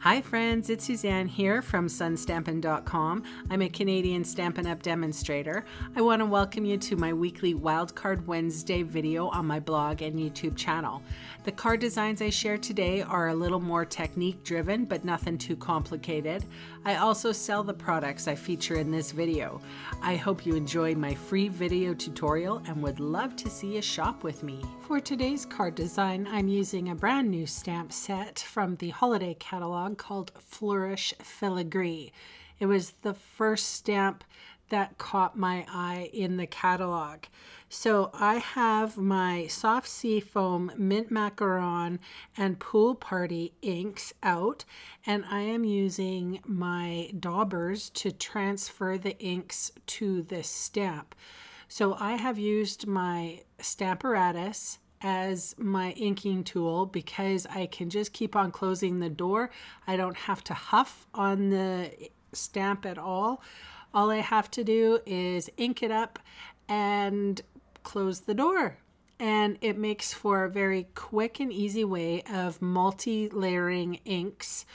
Hi friends, it's Suzanne here from sunstampin.com. I'm a Canadian Stampin' Up! Demonstrator. I want to welcome you to my weekly Wildcard Wednesday video on my blog and YouTube channel. The card designs I share today are a little more technique driven, but nothing too complicated. I also sell the products I feature in this video. I hope you enjoy my free video tutorial and would love to see you shop with me. For today's card design, I'm using a brand new stamp set from the holiday catalog called Flourish Filigree. It was the first stamp that caught my eye in the catalog. So I have my Soft Sea Foam, Mint Macaron, and Pool Party inks out, and I am using my daubers to transfer the inks to this stamp. So I have used my Stamparatus as my inking tool because I can just keep on closing the door. I don't have to huff on the stamp at all. All I have to do is ink it up and close the door. And it makes for a very quick and easy way of multi-layering inks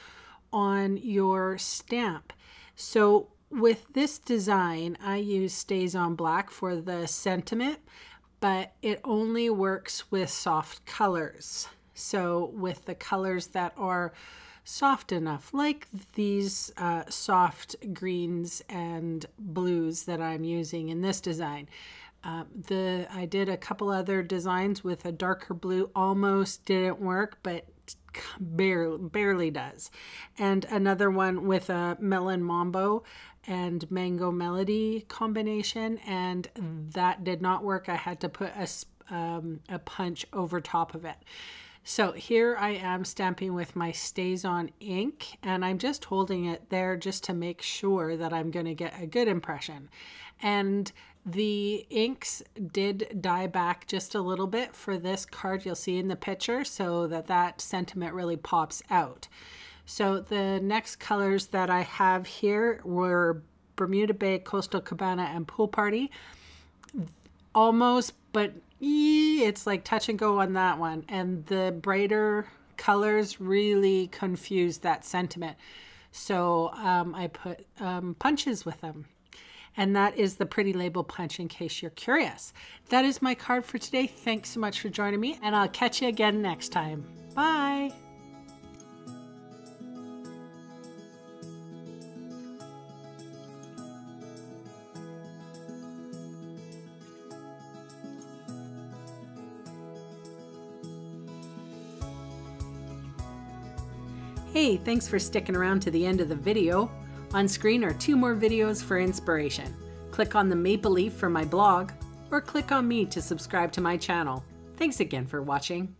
on your stamp. So with this design, I use Stays on Black for the sentiment, but it only works with soft colors. So with the colors that are soft enough, like these soft greens and blues that I'm using in this design. I did a couple other designs with a darker blue, almost didn't work, but barely does. And another one with a Melon Mambo and Mango Melody combination, and that did not work. I had to put a punch over top of it. So here I am stamping with my Stays On ink, and I'm just holding it there just to make sure that I'm going to get a good impression. And the inks did die back just a little bit for this card, you'll see in the picture, so that sentiment really pops out. So the next colors that I have here were Bermuda Bay, Coastal Cabana, and Pool Party. Almost, but it's like touch and go on that one. And the brighter colors really confused that sentiment. So I put punches with them. And that is the Pretty Label punch in case you're curious. That is my card for today. Thanks so much for joining me, and I'll catch you again next time. Bye. Hey, thanks for sticking around to the end of the video. On screen are 2 more videos for inspiration. Click on the maple leaf for my blog, or click on me to subscribe to my channel. Thanks again for watching.